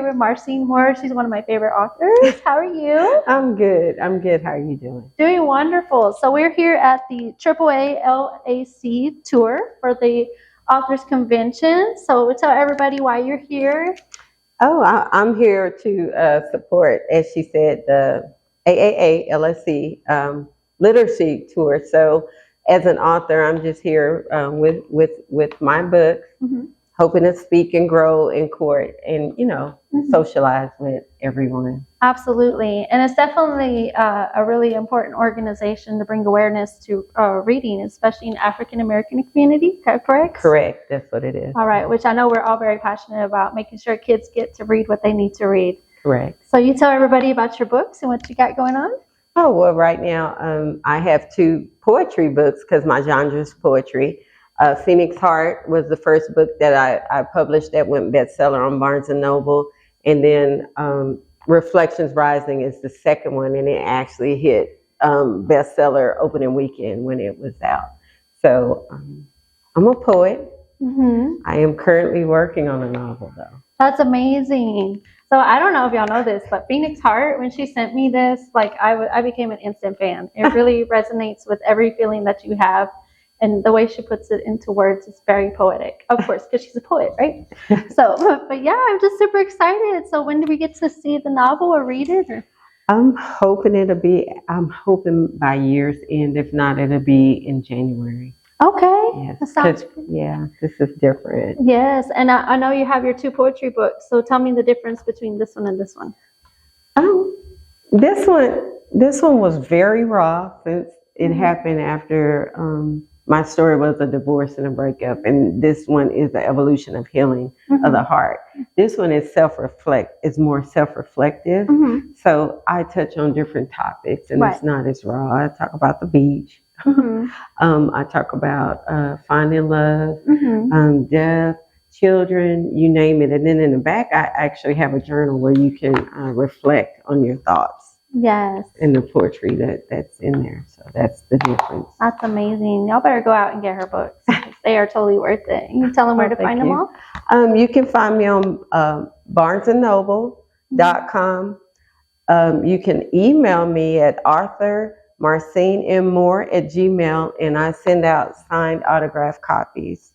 with Marcine Moore. She's one of my favorite authors. How are you? I'm good. How are you doing? Doing wonderful. So we're here at the AAALAC Tour for the Authors Convention. So tell everybody why you're here. Oh, I'm here to support, as she said, the AAALAC Literacy Tour. So as an author, I'm just here with my book, hoping to speak and grow in court and, socialize with everyone. Absolutely. And it's definitely a really important organization to bring awareness to reading, especially in African American community, correct? Correct. That's what it is. All right, which I know we're all very passionate about, making sure kids get to read what they need to read. Correct. So you tell everybody about your books and what you got going on? Oh, well, right now I have 2 poetry books because my genre is poetry. Phoenix Heart was the first book that I published that went bestseller on Barnes & Noble. And then Reflections Rising is the second one, and it actually hit bestseller opening weekend when it was out. So I'm a poet. I am currently working on a novel, though. That's amazing. So I don't know if y'all know this, but Phoenix Heart, when she sent me this, I became an instant fan. It really resonates with every feeling that you have. And the way she puts it into words is very poetic, of course, because she's a poet, right? So, but yeah, I'm just super excited. So when do we get to see the novel or read it? Or? I'm hoping by year's end. If not, it'll be in January. Okay. Yes, that sounds good. Yeah, this is different. Yes, and I know you have your 2 poetry books. So tell me the difference between this one and this one. This one was very raw since it happened after my story was a divorce and a breakup, and this one is the evolution of healing of the heart. This one is more self-reflective. So I touch on different topics, and it's not as raw. I talk about the beach. I talk about finding love, death, children, you name it. And then in the back, I actually have a journal where you can reflect on your thoughts. Yes. And the poetry that's in there. So that's the difference. That's amazing. Y'all better go out and get her books. They are totally worth it. You tell them where to find them all? You can find me on barnesandnoble.com. You can email me at arthurmarcinemmoore@gmail.com, and I send out signed autographed copies.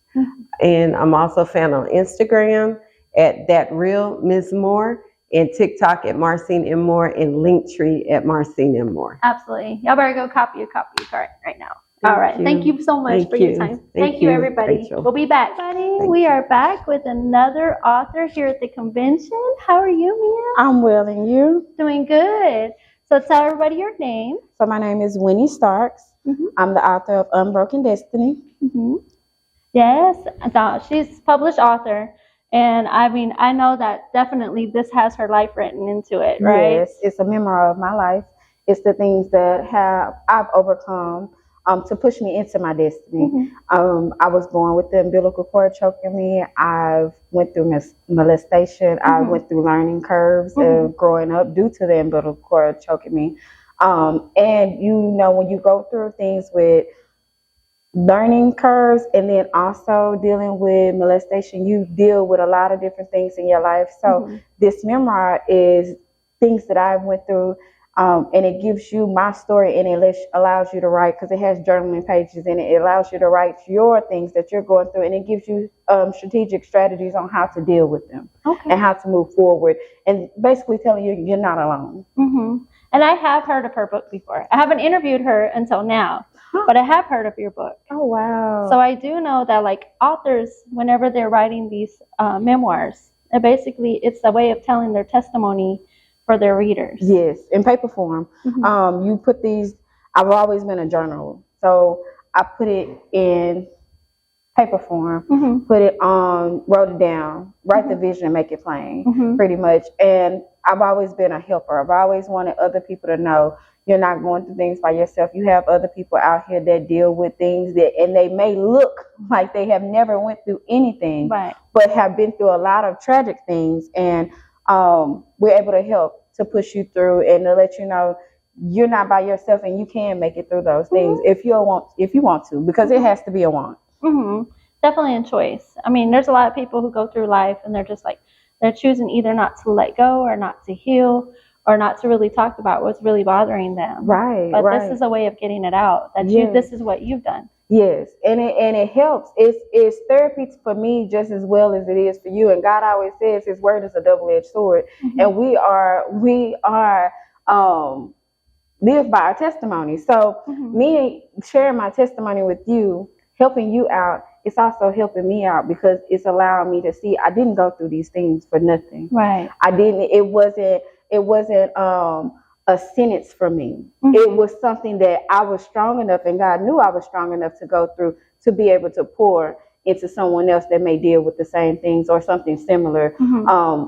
And I'm also found on Instagram at That Real Ms. Moore, and TikTok at Marcine M. Moore, and Linktree at Marcine M. Moore. Absolutely. Y'all better go copy your card right now. All right. Thank you so much for your time. Thank you, everybody. Rachel. We'll be back. We are back with another author here at the convention. How are you, Mia? I'm well, and you? Doing good. So tell everybody your name. So my name is Winnie Starks. I'm the author of Unbroken Destiny. Yes. She's a published author. And I mean, I know that definitely this has her life written into it, right? Yes, it's a memoir of my life. It's the things that I've overcome to push me into my destiny. I was born with the umbilical cord choking me. I went through molestation. I went through learning curves growing up due to the umbilical cord choking me. And when you go through things with learning curves and then also dealing with molestation, you deal with a lot of different things in your life. So this memoir is things that I went through, and it gives you my story, and it allows you to write, because it has journaling pages in it. It allows you to write your things that you're going through, and it gives you strategic strategies on how to deal with them and how to move forward, and basically telling you you're not alone. And I have heard of her book before. I haven't interviewed her until now, but I have heard of your book. Oh, wow. So I do know that authors, whenever they're writing these memoirs, it's a way of telling their testimony for their readers. Yes, in paper form. You put these, I've always been a journaler. So I put it in paper form, put it on, wrote it down, write the vision and make it plain, pretty much. And I've always been a helper. I've always wanted other people to know you're not going through things by yourself. You have other people out here that deal with things and they may look like they have never went through anything, but have been through a lot of tragic things. And we're able to help to push you through and to let you know you're not by yourself and you can make it through those things if you want to, because it has to be a want. Definitely a choice. I mean, there's a lot of people who go through life and they're just They're choosing either not to let go or not to heal or not to really talk about what's really bothering them. Right. But right. this is a way of getting it out. That Yes. this is what you've done. Yes, and it helps. It's therapy for me just as well as it is for you. And God always says His word is a double-edged sword, and we are live by our testimony. So me sharing my testimony with you, helping you out, it's also helping me out because it's allowing me to see I didn't go through these things for nothing. Right. I didn't. It wasn't a sentence for me. It was something that I was strong enough, and God knew I was strong enough to go through to be able to pour into someone else that may deal with the same things or something similar,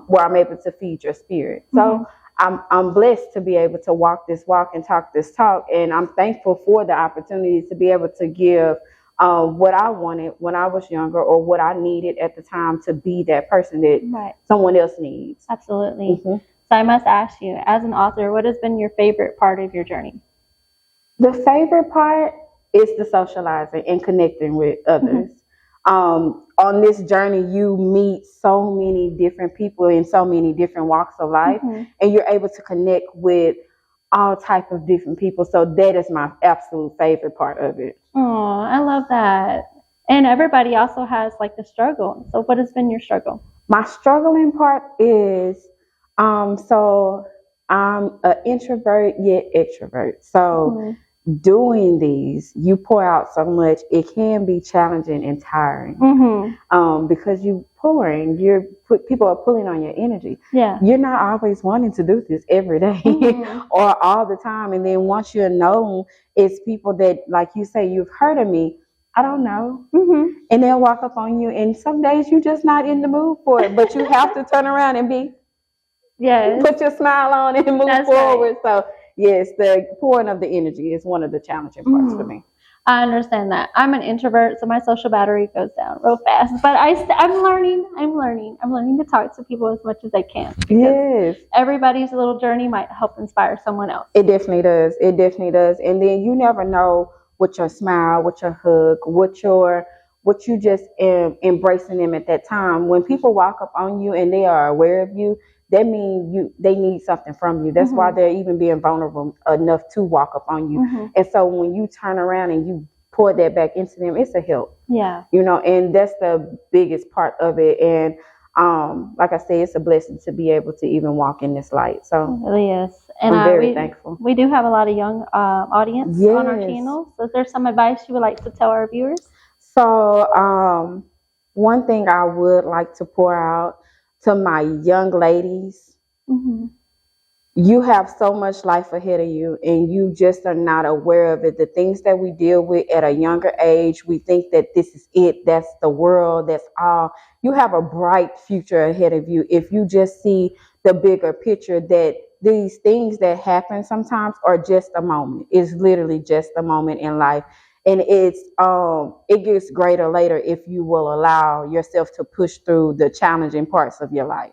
where I'm able to feed your spirit. So I'm blessed to be able to walk this walk and talk this talk, and I'm thankful for the opportunity to be able to give what I wanted when I was younger or what I needed at the time to be that person that someone else needs. Absolutely. So I must ask you, as an author, what has been your favorite part of your journey? The favorite part is the socializing and connecting with others. On this journey, you meet so many different people in so many different walks of life, and you're able to connect with all type of different people. So that is my absolute favorite part of it. Oh, I love that. And everybody also has like the struggle. So what has been your struggle? My struggling part is, so I'm an introvert yet extrovert. So doing these, you pour out so much, it can be challenging and tiring. Because you pouring, people are pulling on your energy. Yeah. You're not always wanting to do this every day or all the time. And then once you're known, it's people that, like you say, you've heard of me. I don't know. And they'll walk up on you, and some days you're just not in the mood for it, but you have to turn around and put your smile on and move forward. Right. So yes, the pouring of the energy is one of the challenging parts for me. I understand that. I'm an introvert, so my social battery goes down real fast. But I'm learning to talk to people as much as I can. Yes. Everybody's little journey might help inspire someone else. It definitely does. It definitely does. And then you never know with your smile, with your hug, what you just embracing them at that time. When people walk up on you and they are aware of you, that means they need something from you. That's why they're even being vulnerable enough to walk up on you. And so when you turn around and you pour that back into them, it's a help. Yeah. And that's the biggest part of it. And like I said, it's a blessing to be able to even walk in this light. So it really is. And I'm very thankful. We do have a lot of young audience on our channel. So is there some advice you would like to tell our viewers? So one thing I would like to pour out to my young ladies, you have so much life ahead of you and you just are not aware of it. The things that we deal with at a younger age, we think that this is it, that's the world, that's all. You have a bright future ahead of you if you just see the bigger picture, that these things that happen sometimes are just a moment. It's literally just a moment in life. And it gets greater later if you will allow yourself to push through the challenging parts of your life.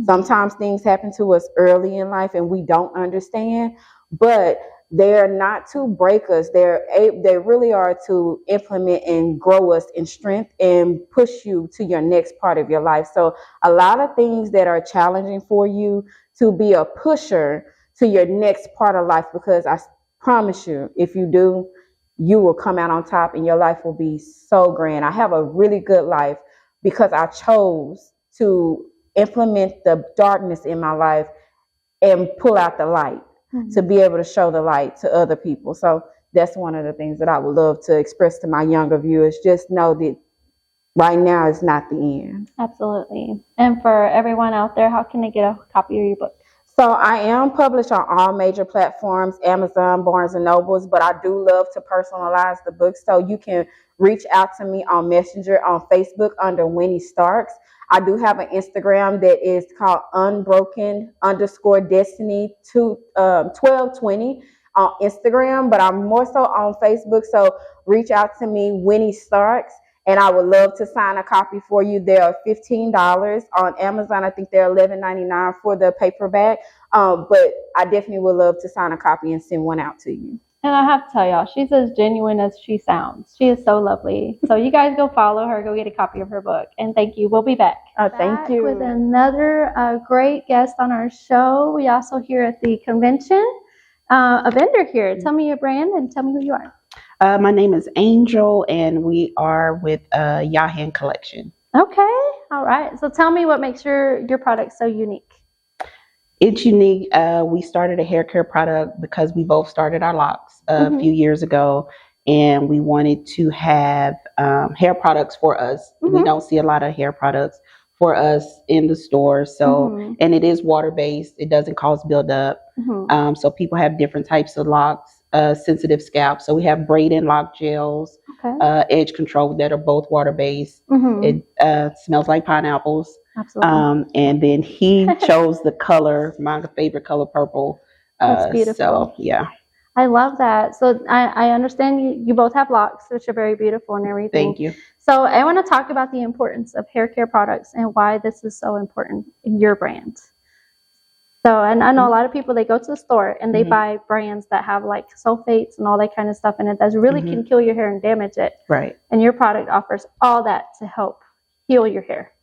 Sometimes things happen to us early in life and we don't understand, but they're not to break us. They really are to implement and grow us in strength and push you to your next part of your life. So a lot of things that are challenging for you to be a pusher to your next part of life, because I promise you, if you do, you will come out on top and your life will be so grand. I have a really good life because I chose to implement the darkness in my life and pull out the light to be able to show the light to other people. So that's one of the things that I would love to express to my younger viewers. Just know that right now is not the end. Absolutely. And for everyone out there, how can they get a copy of your book? So I am published on all major platforms, Amazon, Barnes & Nobles, but I do love to personalize the book. So you can reach out to me on Messenger, on Facebook under Winnie Starks. I do have an Instagram that is called unbroken_destiny 1220 on Instagram, but I'm more so on Facebook. So reach out to me, Winnie Starks, and I would love to sign a copy for you. They are $15 on Amazon. I think they're $11.99 for the paperback. But I definitely would love to sign a copy and send one out to you. And I have to tell y'all, she's as genuine as she sounds. She is so lovely. So you guys go follow her, go get a copy of her book. And thank you. We'll be back. Thank you. With another great guest on our show. We also here at the convention, a vendor here. Tell me your brand and tell me who you are. My name is Angel, and we are with Yahan Collection. Okay. All right. So tell me what makes your product so unique. It's unique. We started a hair care product because we both started our locks a few years ago, and we wanted to have hair products for us. We don't see a lot of hair products for us in the store. So, and it is water-based. It doesn't cause buildup. So people have different types of locks, sensitive scalp. So we have braid and lock gels, edge control that are both water-based. It smells like pineapples. Absolutely. And then he chose the color, my favorite color, purple. That's beautiful. So, yeah. I love that. So I understand you both have locks, which are very beautiful and everything. Thank you. So I want to talk about the importance of hair care products and why this is so important in your brand. So, and I know a lot of people, they go to the store and they buy brands that have like sulfates and all that kind of stuff in it that really can kill your hair and damage it. Right. And your product offers all that to help heal your hair.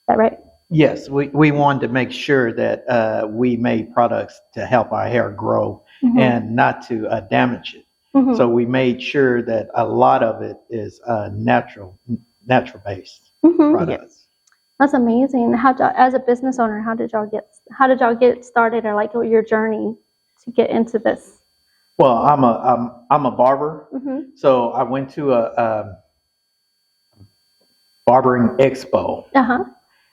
Is that right? Yes, we wanted to make sure that we made products to help our hair grow and not to damage it. So we made sure that a lot of it is natural based products. Yes. That's amazing. As a business owner, how did y'all get started, or like your journey to get into this? Well, I'm a barber, so I went to a barbering expo.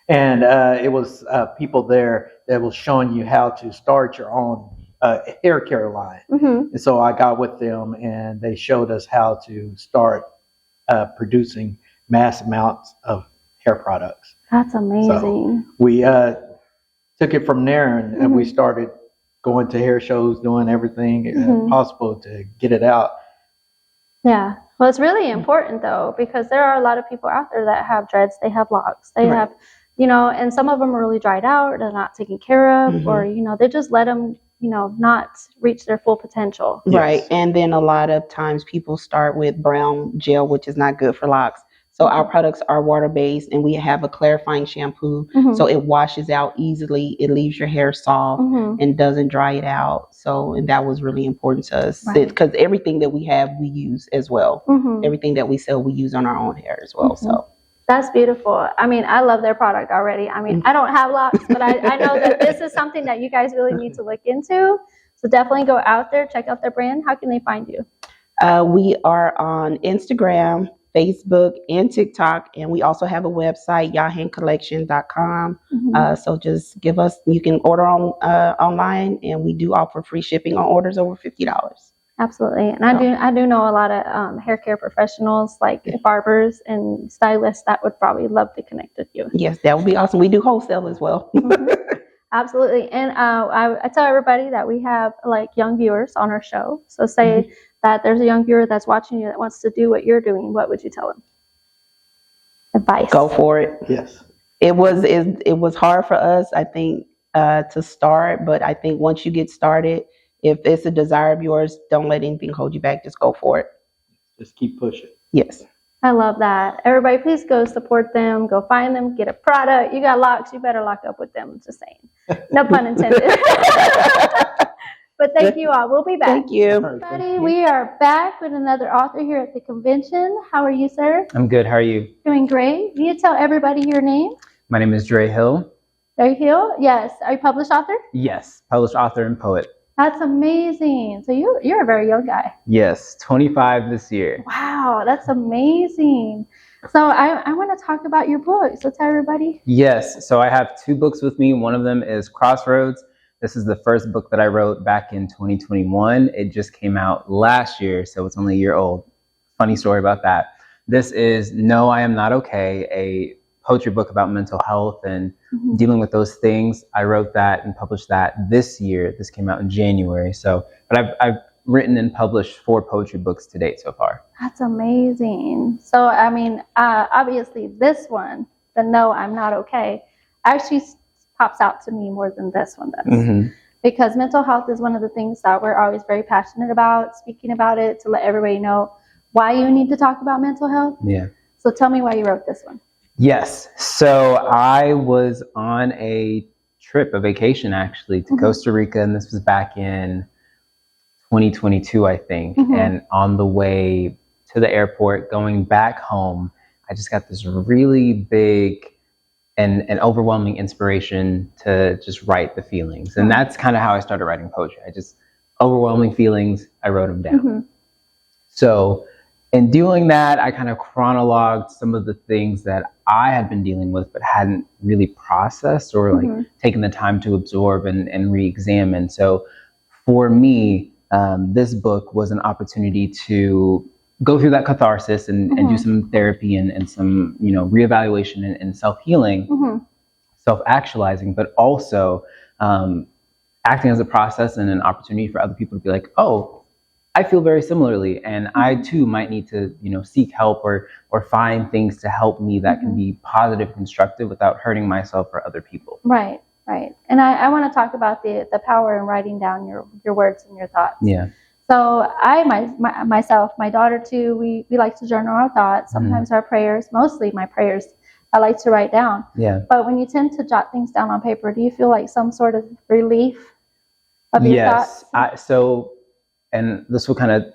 And it was people there that was showing you how to start your own hair care line. And so I got with them, and they showed us how to start producing mass amounts of hair products. That's amazing. So we took it from there, and we started going to hair shows, doing everything possible to get it out. Yeah. Well, it's really important, though, because there are a lot of people out there that have dreads, they have locks, they have, and some of them are really dried out, they're not taken care of, or, they just let them, not reach their full potential. Right. And then a lot of times people start with brown gel, which is not good for locks. So our products are water-based, and we have a clarifying shampoo, so it washes out easily. It leaves your hair soft and doesn't dry it out. So, and that was really important to us, because everything that we have, we use as well. Everything that we sell, we use on our own hair as well. So that's beautiful. I mean, I love their product already. I mean, I don't have locks, but I know that this is something that you guys really need to look into. So definitely go out there, check out their brand. How can they find you? We are on Instagram, Facebook, and TikTok, and we also have a website, yahancollection.com. So just you can order online, and we do offer free shipping on orders over $50. Absolutely. And I do know a lot of hair care professionals, like barbers and stylists, that would probably love to connect with you. Yes, that would be awesome. We do wholesale as well. Absolutely. And I tell everybody that we have like young viewers on our show. So say that there's a young viewer that's watching you that wants to do what you're doing. What would you tell them? Advice. Go for it. Yes. It was hard for us, I think, to start, but I think once you get started, if it's a desire of yours, don't let anything hold you back. Just go for it. Just keep pushing. Yes. I love that. Everybody, please go support them. Go find them. Get a product. You got locks. You better lock up with them. Just saying. No pun intended. But thank you all. We'll be back. Thank you. Everybody, we are back with another author here at the convention. How are you, sir? I'm good. How are you? Doing great. Can you tell everybody your name? My name is Dre Hill. Dre Hill? Yes. Are you a published author? Yes, published author and poet. That's amazing. So you're a very young guy. Yes, 25 this year. Wow, that's amazing. So I want to talk about your book. So tell everybody. Yes, so I have two books with me. One of them is Crossroads. This is the first book that I wrote back in 2021. It just came out last year, so it's only a year old. Funny story about that. This is No, I Am Not Okay, a poetry book about mental health and dealing with those things. I wrote that and published that this year. This came out in January. But I've written and published 4 poetry books to date so far. That's amazing. So, I mean, obviously this one, the No, I'm Not Okay, actually pops out to me more than this one does. because mental health is one of the things that we're always very passionate about, speaking about it, to let everybody know why you need to talk about mental health. Yeah. So tell me why you wrote this one. Yes. So I was on a vacation actually, to Costa Rica, and this was back in 2022, I think. And on the way to the airport, going back home, I just got this really big and overwhelming inspiration to just write the feelings. And that's kind of how I started writing poetry. Overwhelming feelings, I wrote them down. So in doing that, I kind of chronologued some of the things that I had been dealing with, but hadn't really processed or like taken the time to absorb and re-examine. So for me, this book was an opportunity to go through that catharsis and do some therapy and some, reevaluation and self-healing, self-actualizing, but also acting as a process and an opportunity for other people to be like, oh, I feel very similarly, and I too might need to, seek help or find things to help me that can be positive, constructive, without hurting myself or other people. Right. And I want to talk about the power in writing down your words and your thoughts. Yeah. So myself, my daughter too, we like to journal our thoughts. Sometimes our prayers, mostly my prayers, I like to write down. Yeah. But when you tend to jot things down on paper, do you feel like some sort of relief of your thoughts? Yes. And this will kind of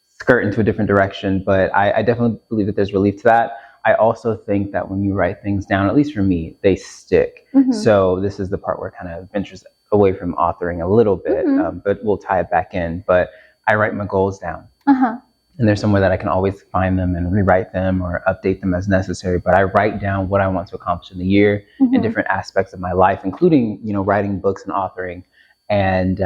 skirt into a different direction, but I definitely believe that there's relief to that. I also think that when you write things down, at least for me, they stick. So this is the part where it kind of ventures away from authoring a little bit, but we'll tie it back in. But I write my goals down. And there's somewhere that I can always find them and rewrite them or update them as necessary. But I write down what I want to accomplish in the year in different aspects of my life, including, writing books and authoring. And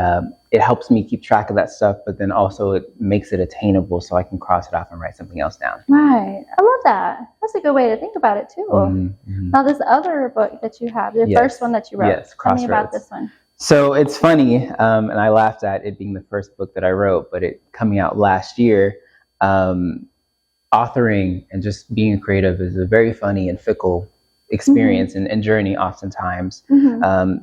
it helps me keep track of that stuff, but then also it makes it attainable so I can cross it off and write something else down. Right. I love that. That's a good way to think about it too. Now, this other book that you have, the first one that you wrote, yes, tell me about this one. So it's funny, and I laughed at it being the first book that I wrote, but it coming out last year. Authoring and just being creative is a very funny and fickle experience and journey oftentimes.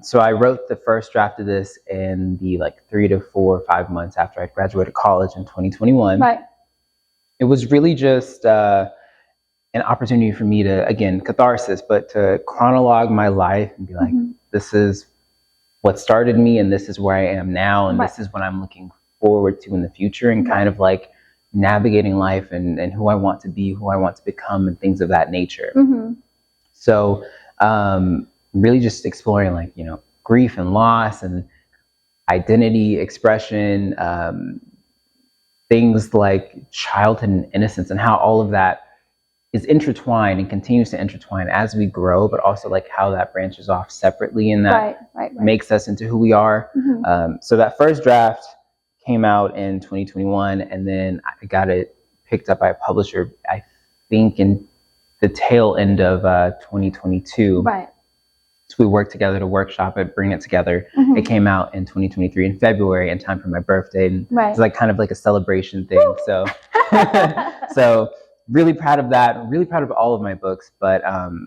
So I wrote the first draft of this in the 3 to 4 or 5 months after I graduated college in 2021. Right. It was really just an opportunity for me to, again, catharsis, but to chronologue my life and be like, this is what started me and this is where I am now and this is what I'm looking forward to in the future, and kind of like navigating life and who I want to be, who I want to become, and things of that nature. So really just exploring grief and loss and identity expression, things like childhood and innocence, and how all of that is intertwined and continues to intertwine as we grow, but also how that branches off separately, and that makes us into who we are. So that first draft came out in 2021, and then I got it picked up by a publisher, I think in the tail end of 2022. Right. So we worked together to workshop it, bring it together. It came out in 2023 in February, in time for my birthday. And it's kind of like a celebration thing. So, so really proud of that. Really proud of all of my books, but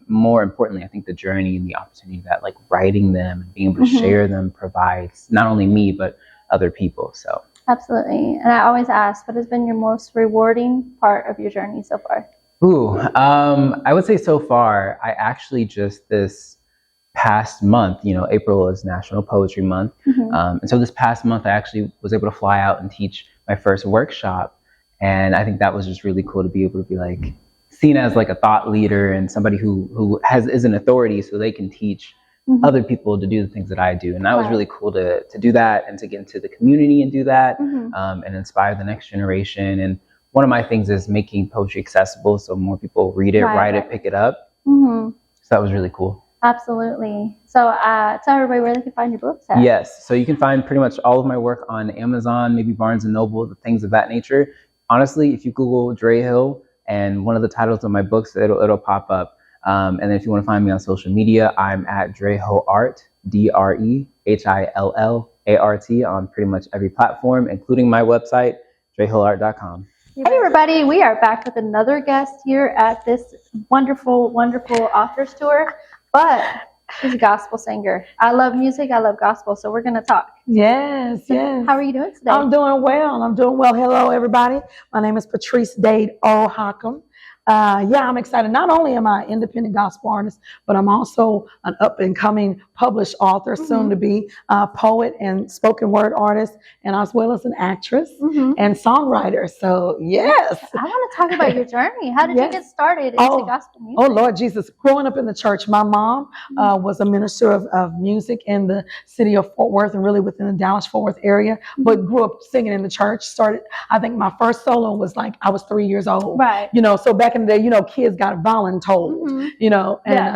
more importantly, I think the journey and the opportunity that writing them and being able to share them provides not only me, but other people. So absolutely. And I always ask, what has been your most rewarding part of your journey so far? I would say so far, I actually just this past month, April is National Poetry Month. And so this past month, I actually was able to fly out and teach my first workshop. And I think that was just really cool to be able to be seen as a thought leader and somebody who is an authority, so they can teach other people to do the things that I do. And that was really cool to do that and to get into the community and do that, and inspire the next generation. And one of my things is making poetry accessible, so more people read it, write it, pick it up. So that was really cool. Absolutely. So tell everybody where they can find your books at. Yes. So you can find pretty much all of my work on Amazon, maybe Barnes & Noble, the things of that nature. Honestly, if you Google Dre Hill and one of the titles of my books, it'll pop up. And then if you want to find me on social media, I'm at Dre Hill Art, DREHILLART, on pretty much every platform, including my website, drehillart.com. Hey everybody, we are back with another guest here at this wonderful, wonderful authors tour. But She's a gospel singer. I love music. I love gospel. So we're going to talk. Yes, yes. How are you doing today? I'm doing well. Hello, everybody. My name is Patrice Dade O'Hockham. I'm excited. Not only am I an independent gospel artist, but I'm also an up-and-coming published author, soon to be poet and spoken word artist, and as well as an actress and songwriter. So, yes. I want to talk about your journey. How did you get started into gospel music? Oh, Lord Jesus. Growing up in the church, my mom was a minister of music in the city of Fort Worth and really within the Dallas-Fort Worth area, but grew up singing in the church. I think my first solo was like I was 3 years old. Right. So back in the day, kids got voluntold,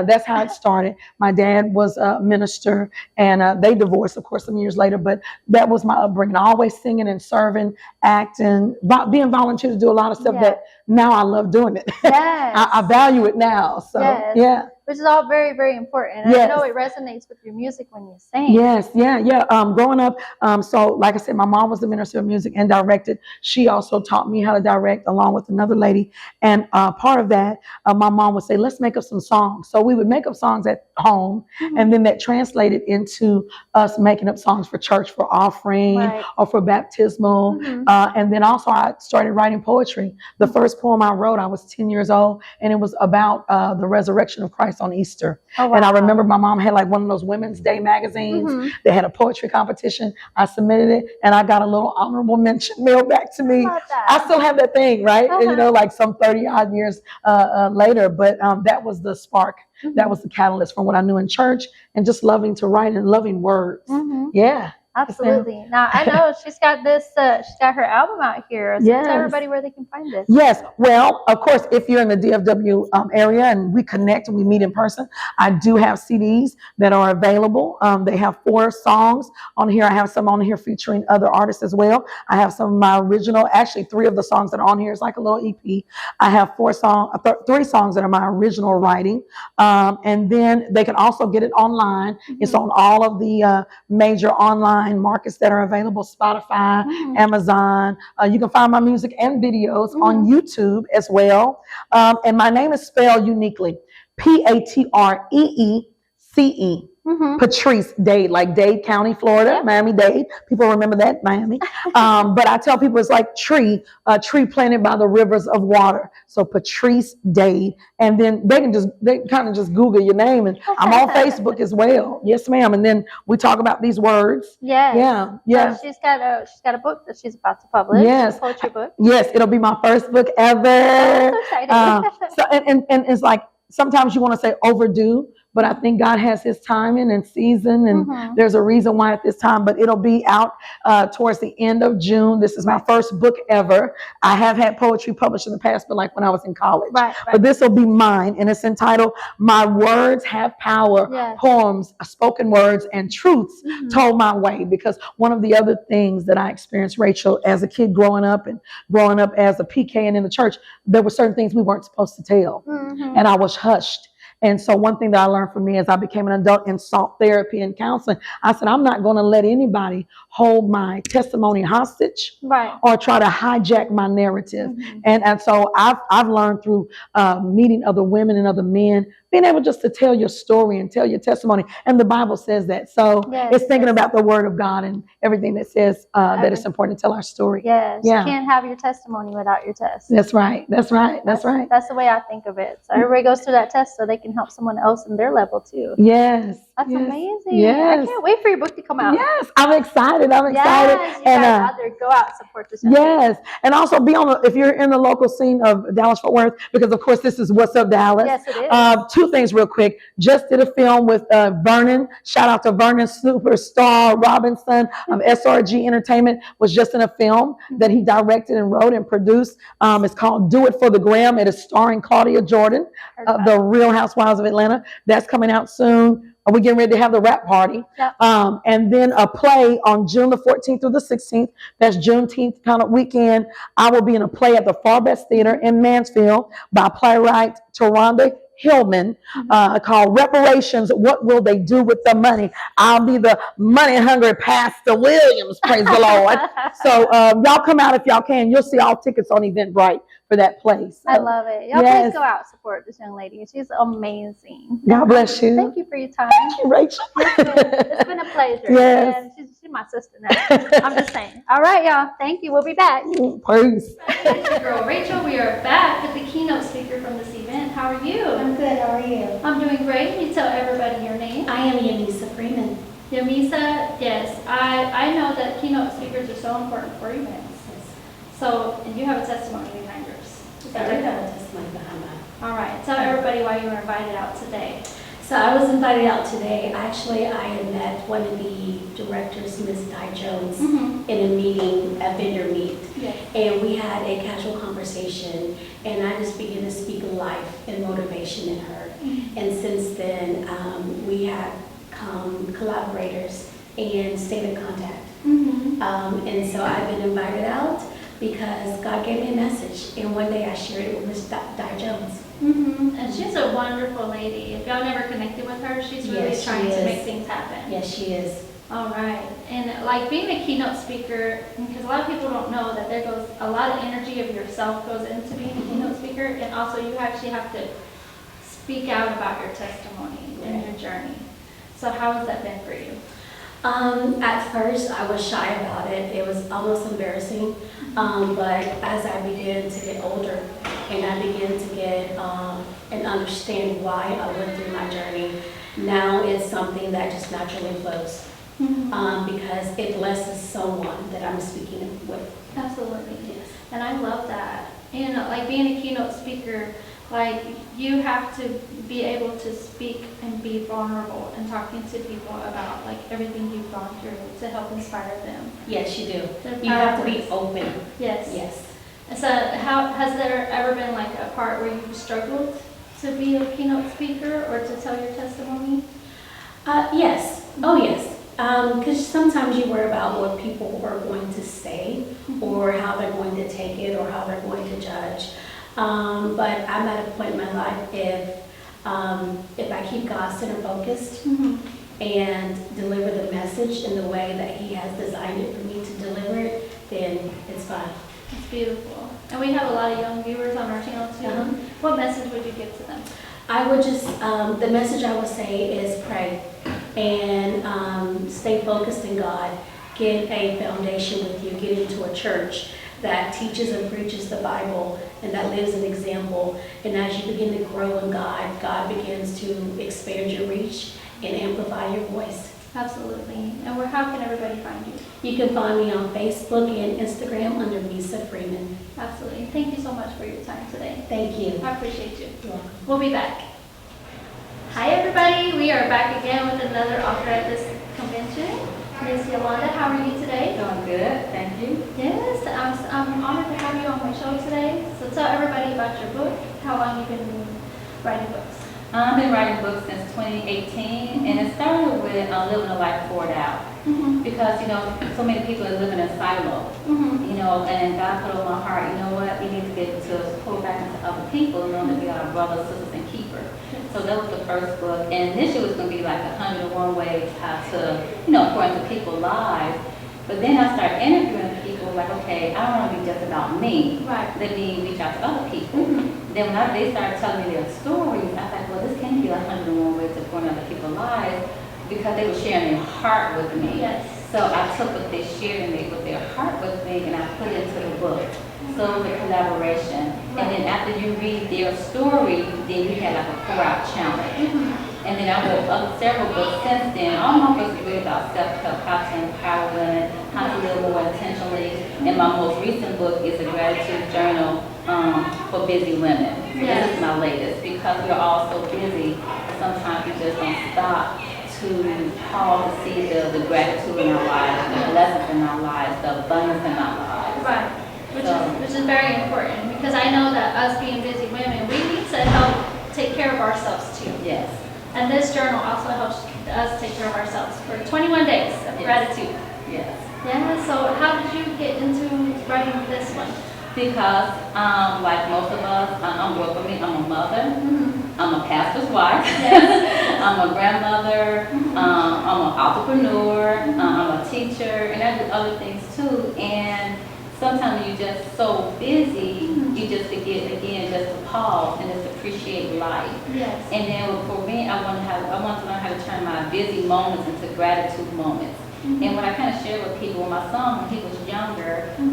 that's how it started. My dad was a minister and they divorced, of course, some years later, but that was my upbringing. Always singing and serving, acting, being volunteer to do a lot of stuff that now I love doing it. Yes. I value it now. So, yeah. Which is all very, very important. Yes. I know it resonates with your music when you sing. Yes, yeah. Growing up, so like I said, my mom was the minister of music and directed. She also taught me how to direct along with another lady. And part of that, my mom would say, let's make up some songs. So we would make up songs at home, and then that translated into us making up songs for church, for offering or for baptismal. And then also I started writing poetry. The first poem I wrote, I was 10 years old, and it was about the resurrection of Christ on Easter. Oh, wow. And I remember my mom had like one of those Women's Day magazines. They had a poetry competition. I submitted it and I got a little honorable mention mailed back to me. I still have that thing, right? And, like some 30 odd years later, but that was the spark. That was the catalyst from what I knew in church and just loving to write and loving words. Yeah. Absolutely. Now, I know she's got she's got her album out here. So tell everybody where they can find this. Yes. Well, of course, if you're in the DFW area and we connect and we meet in person, I do have CDs that are available. They have 4 songs on here. I have some on here featuring other artists as well. I have some of my original, actually 3 of the songs that are on here is like a little EP. I have 3 songs that are my original writing. And then they can also get it online. It's on all of the major online markets that are available, Spotify, Amazon. You can find my music and videos on YouTube as well. And my name is spelled uniquely, Patrece. Patrice Dade, like Dade County, Florida, Miami-Dade. People remember that, Miami. But I tell people it's like a tree planted by the rivers of water. So Patrice Dade. And then they kind of just Google your name. And I'm on Facebook as well. Yes, ma'am. And then we talk about these words. Yes. Yeah. So she's got a book that she's about to publish. Yes. A poetry book. Yes, it'll be my first book ever. I'm so excited. And it's like, sometimes you want to say overdue, but I think God has his timing and season, and there's a reason why at this time, but it'll be out towards the end of June. This is my first book ever. I have had poetry published in the past, but like when I was in college. But this will be mine, and it's entitled My Words Have Power, Poems, Spoken Words, and Truths Told My Way. Because one of the other things that I experienced, Rachel, as a kid growing up as a PK and in the church, there were certain things we weren't supposed to tell, and I was hushed. And so one thing that I learned from me as I became an adult in sought therapy and counseling, I said, I'm not going to let anybody hold my testimony hostage or try to hijack my narrative. And so I've learned through meeting other women and other men, being able just to tell your story and tell your testimony. And the Bible says that. So it's thinking about the word of God and everything that says that it's important to tell our story. Yes. You can't have your testimony without your test. That's right. That's the way I think of it. So everybody goes through that test so they can help someone else in their level too. Yes. That's amazing. Yes. I can't wait for your book to come out. Yes. I'm excited. Yes, you guys out there, go out, support this. Yes. And also if you're in the local scene of Dallas-Fort Worth, because of course this is What's Up Dallas. Yes, it is. 2 things real quick. Just did a film with Vernon. Shout out to Vernon Superstar Robinson of SRG Entertainment. Was just in a film that he directed and wrote and produced. It's called Do It for the Gram. It is starring Claudia Jordan of the Real Housewives of Atlanta. That's coming out soon. We're getting ready to have the rap party. And then a play on June the 14th through the 16th. That's Juneteenth kind of weekend. I will be in a play at the Far Best Theater in Mansfield by playwright Taronda Hillman called Reparations. What will they do with the money? I'll be the money hungry Pastor Williams. Praise the Lord. So y'all come out if y'all can. You'll see all tickets on Eventbrite for that place. I love it. Y'all Yes. please go out and support this young lady. She's amazing. God bless you. Thank you for your time. Thank you, Rachel. It's been a pleasure. Yes. And she's my sister now. I'm just saying. All right, y'all. Thank you. We'll be back. Praise. It's your girl Rachel. We are back with the keynote speaker from this event. How are you? I'm good. How are you? I'm doing great. Can you tell everybody your name? I am Yamisa Freeman. Yamisa, yes. I know that keynote speakers are so important for events. So, and you have a testimony behind yours. Is that I do right? have a testimony behind that. All right. Tell everybody why you were invited out today. So I was invited out today. Actually, I had met one of the directors, Ms. Di Jones, in a meeting, a vendor meet. Yes. And we had a casual conversation, and I just began to speak life and motivation in her. And since then, we have become collaborators and stayed in contact. And so I've been invited out because God gave me a message, and one day I shared it with Ms. Di Jones. And she's a wonderful lady. If y'all never connected with her, she's really Yes, she trying to is. make things happen. Yes, she is. All right. And like being a keynote speaker, because a lot of people don't know that there goes a lot of energy of yourself goes into being a keynote speaker, and also you actually have to speak out about your testimony and your journey. So how has that been for you? At first, I was shy about it. It was almost embarrassing. But as I began to get older and I began to get and understand why I went through my journey, now it's something that just naturally flows because it blesses someone that I'm speaking with. Absolutely. Yes. And I love that. You know, like being a keynote speaker, like you have to be able to speak and be vulnerable and talking to people about like everything you've gone through to help inspire them. Yes, you do. They're You have to be powerful. open. Yes. Yes. And so how has there ever been like a part where you've struggled to be a keynote speaker or to tell your testimony? Yes. Oh, yes. Because sometimes you worry about what people are going to say or how they're going to take it or how they're going to judge. But I'm at a point in my life if I keep God center focused and deliver the message in the way that He has designed it for me to deliver it, then it's fine. It's beautiful. And we have a lot of young viewers on our channel too. What message would you give to them? I would just, the message I would say is pray and stay focused in God. Get a foundation with you. Get into a church that teaches and preaches the Bible and that lives an example. And as you begin to grow in God, God begins to expand your reach and amplify your voice. Absolutely. And how can everybody find you? You can find me on Facebook and Instagram under Misa Freeman. Absolutely. Thank you so much for your time today. Thank you. I appreciate you. You're welcome. We'll be back. Hi everybody. We are back again with another author at this convention. Ms. Yolanda, how are you today? Doing good, thank you. Yes, I'm honored to have you on my show today. So tell everybody about your book, how long you've been writing books. I've been writing books since 2018, and it started with living a life poured out. Because, you know, so many people are living in silo, you know, and God put on my heart, you know what, we need to be able to pull back into other people in order to be our brothers, sisters, and keepers. So that was the first book, and initially it was going to be like 101 ways how to, you know, pour into people's lives. But then I started interviewing people like, okay, I don't want to be just about me. Right. Let me reach out to other people. Then when they started telling me their stories, I thought, well, this can't be 101 ways to pour into other people's lives because they were sharing their heart with me. Yes. So I took what they shared with their heart with me and I put it into the book. So it was a collaboration. And then after you read their story, then you had like a 4-hour challenge. And then I wrote several books since then. All my books are really about self-help, how to empower women, how to live more intentionally. And my most recent book is a gratitude journal for busy women. Yes. This is my latest because we're all so busy. Sometimes we just don't stop to pause to see the gratitude in our lives, the blessings in our lives, the abundance in our lives. Right. Which is very important because I know that us being busy women, we need to help take care of ourselves too. Yes. And this journal also helps us take care of ourselves for 21 days of gratitude. Yes. Yeah, so how did you get into writing this one? Because, like most of us, I'm a mother, I'm a pastor's wife. I'm a grandmother. I'm an entrepreneur. I'm a teacher, and I do other things too. And sometimes you're just so busy, you just forget again just to pause and just appreciate life. Yes. And then for me, I want to learn how to turn my busy moments into gratitude moments. And what I kind of shared with people, with my son, when he was younger, he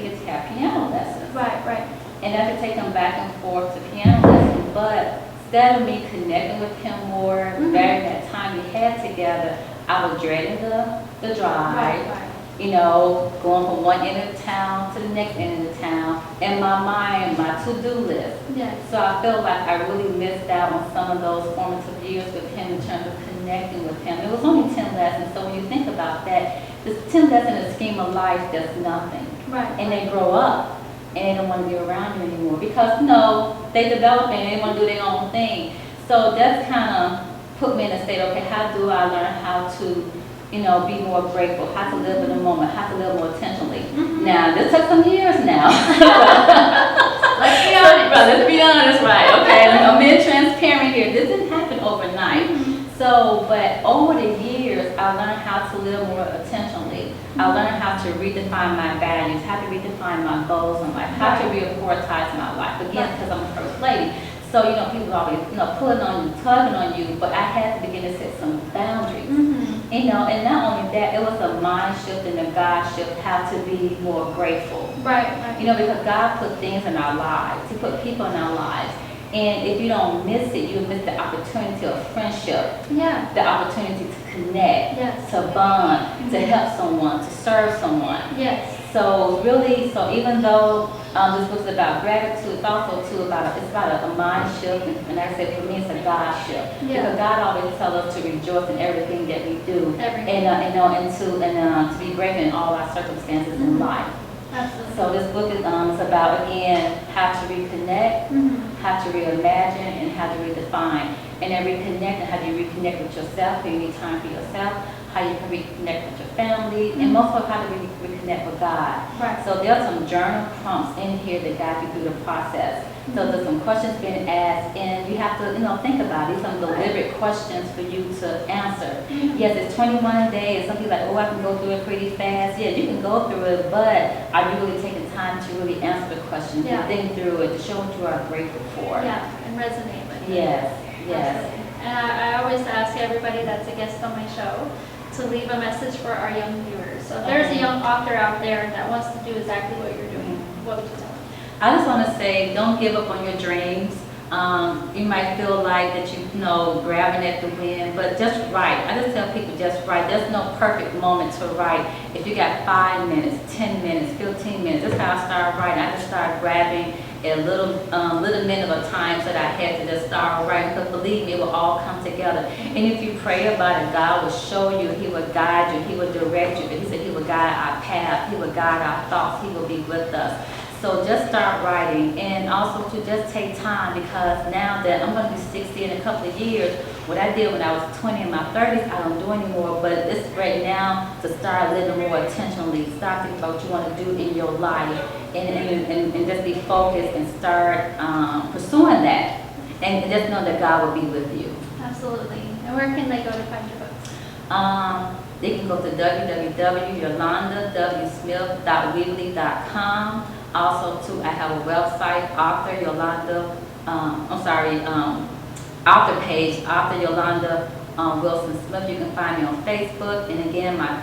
used to have piano lessons. Right. And I could take him back and forth to piano lessons, but instead of me connecting with him more, during that time we had together, I was dreading the drive. Right. You know, going from one end of town to the next end of town, and my mind, my to-do list. Yes. So I felt like I really missed out on some of those formative years with him in terms of connecting with him. It was only 10 lessons, so when you think about that, the 10 lessons in the scheme of life, that's nothing. Right. And they grow up, and they don't want to be around you anymore because, they develop and they want to do their own thing. So that's kind of put me in a state, okay, how do I learn how to be more grateful, how to live in the moment, how to live more intentionally. Now, this took some years now. Let's be honest. Let's be honest, right? Okay, I'm being transparent here. This didn't happen overnight. So, but over the years, I learned how to live more intentionally. I learned how to redefine my values, how to redefine my goals in life, how to prioritize my life. Again, because I'm a first lady. So, people always, pulling on you, tugging on you, but I had to begin to set some boundaries. And not only that, it was a mind shift and a God shift, how to be more grateful. Right. Because God put things in our lives. He put people in our lives. And if you don't miss it, you miss the opportunity of friendship. Yeah. The opportunity to connect, Yes. to bond, to help someone, to serve someone. Yes. So even though this book is about gratitude, it's also about a mind shift, and like I said, for me, it's a God shift. Yeah. Because God always tells us to rejoice in everything that we do, Everything. and to be grateful in all our circumstances in life. Absolutely. So this book is about, again, how to reconnect, how to reimagine, and how to redefine. And then reconnect, and how do you reconnect with yourself, how you need time for yourself, how you can reconnect with your family, and most of all, how to reconnect with God. Right. So there's some journal prompts in here that guide you through the process. So there's some questions being asked, and you have to, think about it. These are some deliberate questions for you to answer. Yes, it's 21 days. Some people are like, oh, I can go through it pretty fast. Yeah, you can go through it, but are you really taking time to really answer the questions, to think through it, to show what you are grateful for? Yeah, and resonate with it. Yes. Absolutely. And I always ask everybody that's a guest on my show to leave a message for our young viewers. So if there's a young author out there that wants to do exactly what you're doing, what would you tell them? I just want to say, don't give up on your dreams. You might feel like that grabbing at the wind, but just write. I just tell people just write. There's no perfect moment to write. If you got 5 minutes, 10 minutes, 15 minutes, that's how I started writing. I just started grabbing a little minute of time so that I had to just start writing, because believe me, it will all come together. And if you pray about it, God will show you, He will guide you, He will direct you. He said He will guide our path, He will guide our thoughts, He will be with us. So just start writing, and also to just take time, because now that I'm going to be 60 in a couple of years, what I did when I was 20 in my 30s, I don't do anymore, but it's great now to start living more intentionally, start thinking about what you want to do in your life, and just be focused and start pursuing that, and just know that God will be with you. Absolutely. And where can they go to find your books? They can go to www.yolandawsmith.weebly.com. Also, too, I have a website, author page, author Yolanda Wilson Smith. You can find me on Facebook, and again, my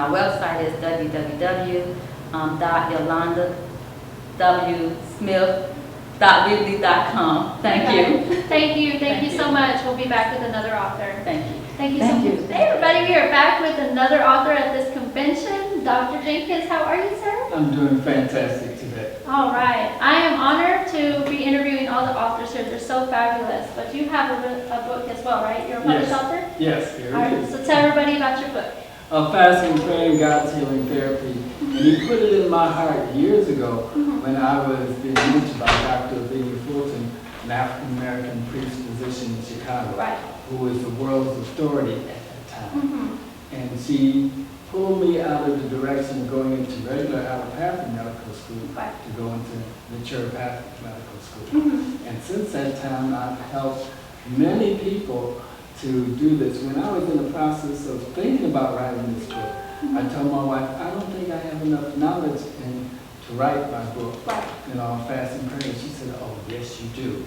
website is www.yolandawsmith.weebly.com. Thank you. Thank you so much. We'll be back with another author. Thank you. Thank you so much. Hey everybody, we are back with another author at this convention. Dr. Jenkins, how are you, sir? I'm doing fantastic today. All right. I am honored to be interviewing all the authors here. They're so fabulous. But you have a book as well, right? You're a published author? Yes, here All it right. is. So tell everybody about your book. Fasting, Praying, God's Healing Therapy. And He put it in my heart years ago when I was being mentored by Dr. Vinnie Fulton, an African-American priest physician in Chicago, Right. who was the world's authority at that time. And she pulled me out of the direction of going into regular allopathic medical school Right. to go into naturopathic medical school. And since that time, I've helped many people to do this. When I was in the process of thinking about writing this book, I told my wife, I don't think I have enough knowledge to write my book, on fasting and prayer. She said, oh, yes, you do.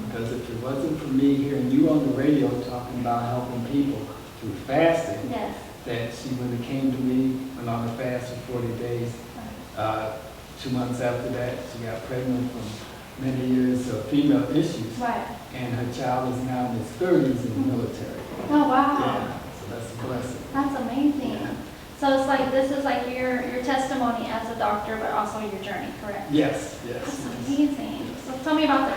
Because if it wasn't for me hearing you on the radio talking about helping people through fasting, Yes. that she would have came to me, went on a fast for 40 days. 2 months after that, she got pregnant from many years of female issues. Right. And her child is now in his 30s in the military. Oh, wow. Yeah, so that's a blessing. That's amazing. Yeah. So it's like, this is like your testimony as a doctor, but also your journey, correct? Yes, yes. That's amazing. So tell me about the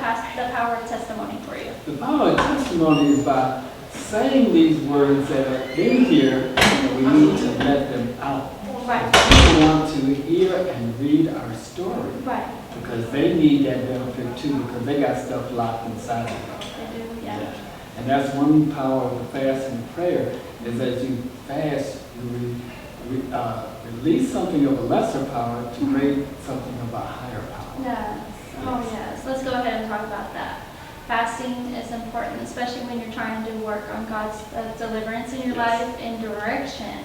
power of testimony for you. The power of testimony is by saying these words that are in here, and we need to let them out. Right. People want to hear and read our story Right. because they need that benefit too, because they got stuff locked inside of them. They do, yeah. And that's one power of the fast and prayer, is that you fast, you release something of a lesser power to create something of a higher power. Yes. Oh, yes. Let's go ahead and talk about that. Fasting is important, especially when you're trying to work on God's deliverance in your life and direction.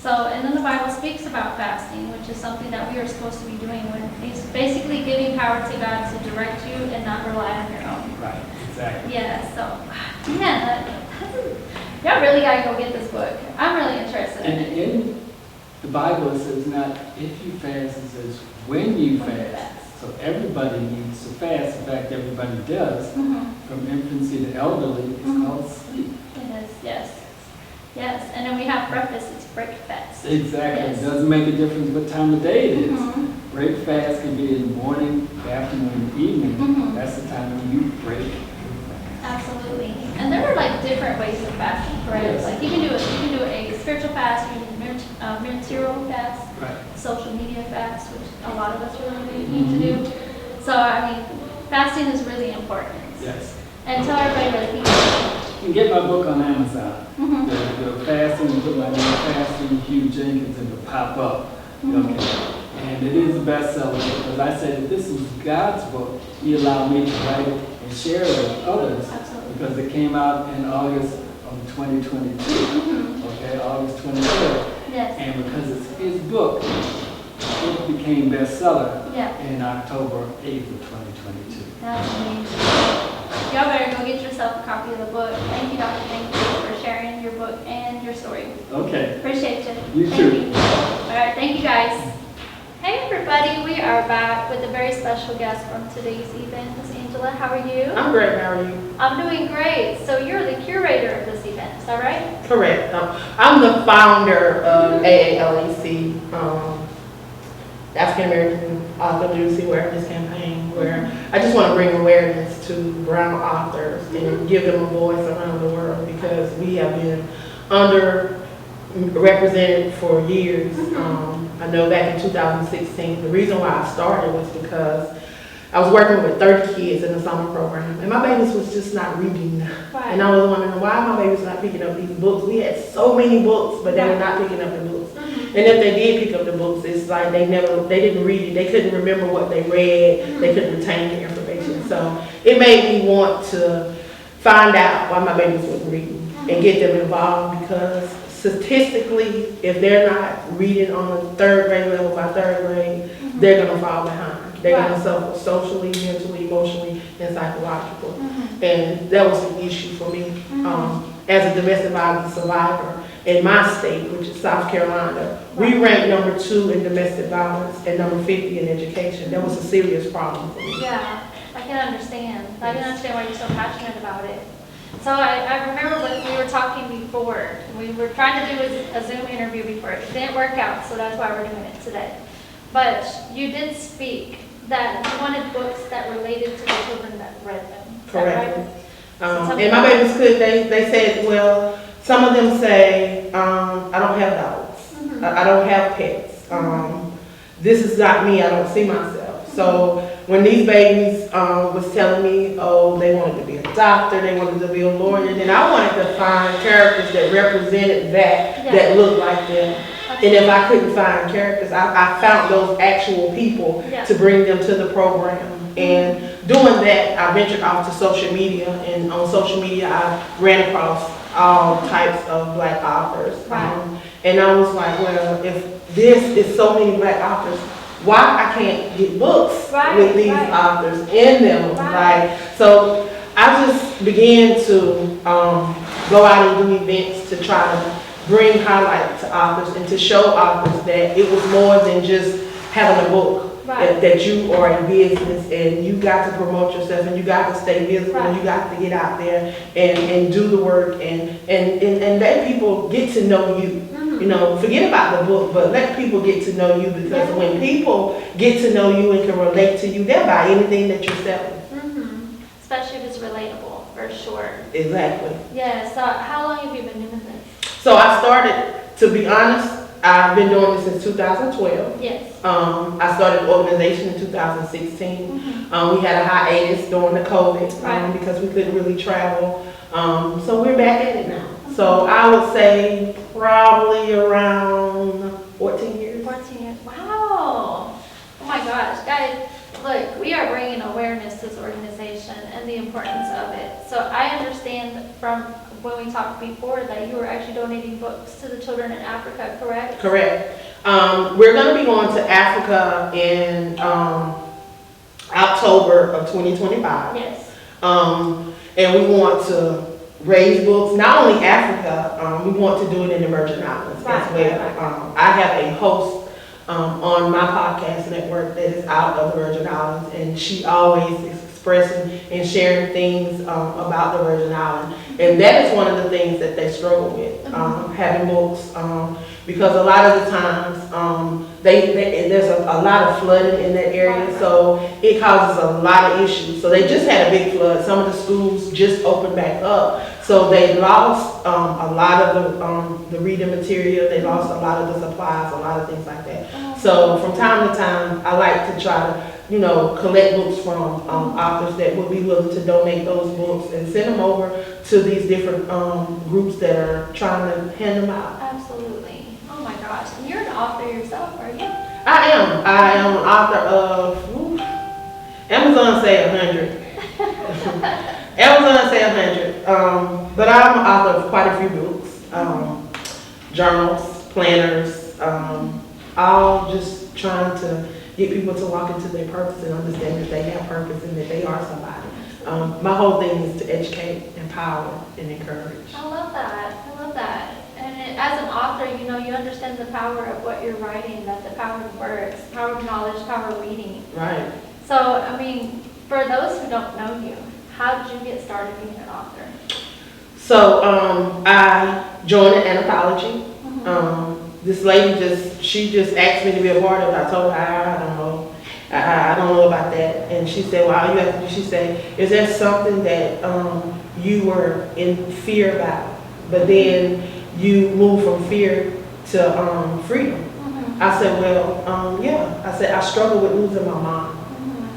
So, and then the Bible speaks about fasting, which is something that we are supposed to be doing when He's basically giving power to God to direct you and not rely on your own. Right, exactly. Yeah, so, man, y'all really got to go get this book. I'm really interested in And it. in the Bible, it says not if you fast, it says when you fast. So everybody needs to fast. In fact, everybody does. From infancy to elderly, it's called sleep. It is, yes. Yes, and then we have breakfast, it's breakfast. Exactly. Yes. It doesn't make a difference what time of day it is. Break fast can be in the morning, the afternoon, the evening. That's the time when you break. Absolutely. And there are like different ways of fasting, correct? Yes. Like you can do a spiritual fast, you can do a material fast, Right. social media fast, which a lot of us really need to do. So I mean, fasting is really important. Yes. And tell everybody where they can. You can get my book on Amazon. The fasting, you put my name fasting, Hugh Jenkins, and it'll pop up. Okay. And it is a bestseller because I said if this was God's book, He allowed me to write it and share it with others. Absolutely. Because it came out in August of 2022. Okay, August 23rd. Yes. And because it's his book, it became bestseller Yeah. in October 8th of 2022. That's amazing. Y'all better go get yourself a copy of the book. Thank you, Dr. Thank you for sharing your book and your story. Okay. Appreciate you. You Thank too. you. All right, thank you guys. Hey everybody, we are back with a very special guest from today's event. Miss Angela, how are you? I'm great, how are you? I'm doing great. So you're the curator of this event, is that right? Correct. I'm the founder of AAALAC, African American Author Literacy Awareness Campaign, where I just want to bring awareness to brown authors and give them a voice around the world because we have been underrepresented for years. I know back in 2016, the reason why I started was because I was working with 30 kids in the summer program, and my babies was just not reading. Right. And I was wondering why my babies not picking up these books. We had so many books, but they were not picking up the books. And if they did pick up the books, it's like they didn't read it. They couldn't remember what they read. They couldn't retain the information. So it made me want to find out why my babies wasn't reading and get them involved because statistically, if they're not reading on the third grade level by third grade, they're going to fall behind. They're going to suffer socially, mentally, emotionally, and psychologically. And that was an issue for me as a domestic violence survivor. In my state, which is South Carolina, we ranked number 2 in domestic violence and number 50 in education. That was a serious problem for me. Yeah, I can understand. I can understand why you're so passionate about it. So I remember when we were talking before, we were trying to do a Zoom interview before. It didn't work out, so that's why we're doing it today. But you did speak that you wanted books that related to the children that read them. Is that Correct. right? And my babies could, they said, well, some of them say, I don't have dogs. I don't have pets. This is not me. I don't see myself. So when these babies was telling me, oh, they wanted to be a doctor, they wanted to be a lawyer, then I wanted to find characters that represented that looked like them. And if I couldn't find characters, I found those actual people to bring them to the program. And doing that, I ventured off to social media, and on social media, I ran across all types of Black authors. And I was like, well, if this is so many Black authors, why I can't get books with these authors in them? So I just began to go out and do events to try to bring highlight to authors and to show authors that it was more than just having a book. That you are a business and you got to promote yourself and you got to stay visible and you got to get out there and do the work and let people get to know you. You know, forget about the book, but let people get to know you, because when people get to know you and can relate to you, they'll buy anything that you're selling. Especially if it's relatable, for sure. Exactly. Yeah, so how long have you been doing this? So I started, to be honest, I've been doing this since 2012. Yes. I started the organization in 2016. We had a hiatus during the COVID because we couldn't really travel. So we're back at it now. So I would say probably around 14 years. 14 years. Wow. Oh my gosh, guys. Look, we are bringing awareness to this organization and the importance of it. So I understand from when we talked before that you were actually donating books to the children in Africa, correct? Correct. We're going to be going to Africa in October of 2025. Yes. And we want to raise books, not only Africa, we want to do it in emerging islands as well. I have a host on my podcast network that is out of the Virgin Islands, and she always is expressing and sharing things about the Virgin Islands. And that is one of the things that they struggle with, having books, because a lot of the times there's a lot of flooding in that area, so it causes a lot of issues. So they just had a big flood. Some of the schools just opened back up, so they lost a lot of the reading material. They lost a lot of the supplies, a lot of things like that. So from time to time, I like to try to collect books from authors that would be willing to donate those books and send them over to these different groups that are trying to hand them out. Absolutely. Oh my gosh. And you're an author yourself, are you? I am an author of Amazon say 100. Amazon say 100. But I'm an author of quite a few books, journals, planners, all just trying to get people to walk into their purpose and understand that they have purpose and that they are somebody. My whole thing is to educate, empower, and encourage. I love that. I love that. And as an author, you understand the power of what you're writing, that the power of words, power of knowledge, power of reading. Right. So, I mean, for those who don't know you, how did you get started being an author? So, I joined an anthology. This lady she just asked me to be a part of it. I told her, I don't know. I don't know about that. And she said, well, all you have to do, she said, is there something that you were in fear about, but then you moved from fear to freedom? I said, well, yeah. I said, I struggled with losing my mom.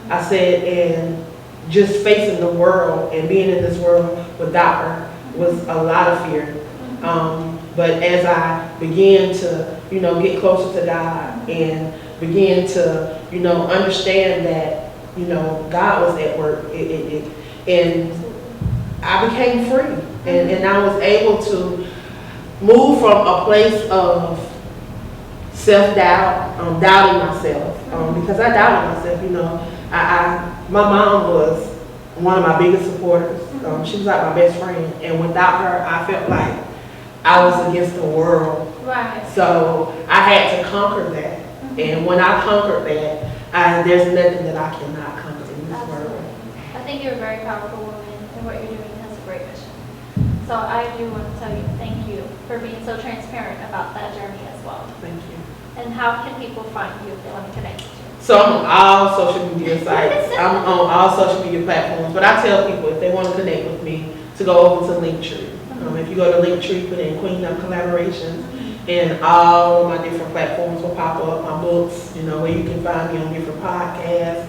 I said, and just facing the world and being in this world without her was a lot of fear. But as I began to, get closer to God and begin to, understand that, God was at work, and I became free, and I was able to move from a place of self-doubt, doubting myself, because I doubted myself. My mom was one of my biggest supporters. She was like my best friend, and without her, I felt like I was against the world. Right. So I had to conquer that. And when I conquered that, there's nothing that I cannot conquer in this world. I think you're a very powerful woman, and what you're doing has a great mission. So I do want to tell you thank you for being so transparent about that journey as well. Thank you. And how can people find you if they want to connect with you? So I'm on all social media sites. I'm on all social media platforms. But I tell people if they want to connect with me to go over to Linktree. If you go to Linktree, put in Queen of Collaborations, and all of my different platforms will pop up. My books, where you can find me on different podcasts,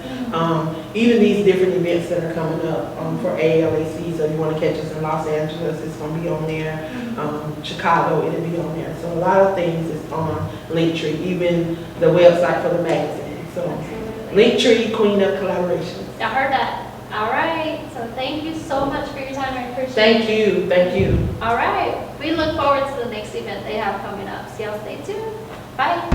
Even these different events that are coming up for AALAC. So if you want to catch us in Los Angeles, it's going to be on there. Chicago, it'll be on there. So a lot of things is on Linktree, even the website for the magazine. So Linktree, Queen of Collaboration. I heard that. All right. So thank you so much for your time. I appreciate Thank it. you. Thank you. All right. We look forward to the next event they have coming up. So y'all stay tuned. Bye.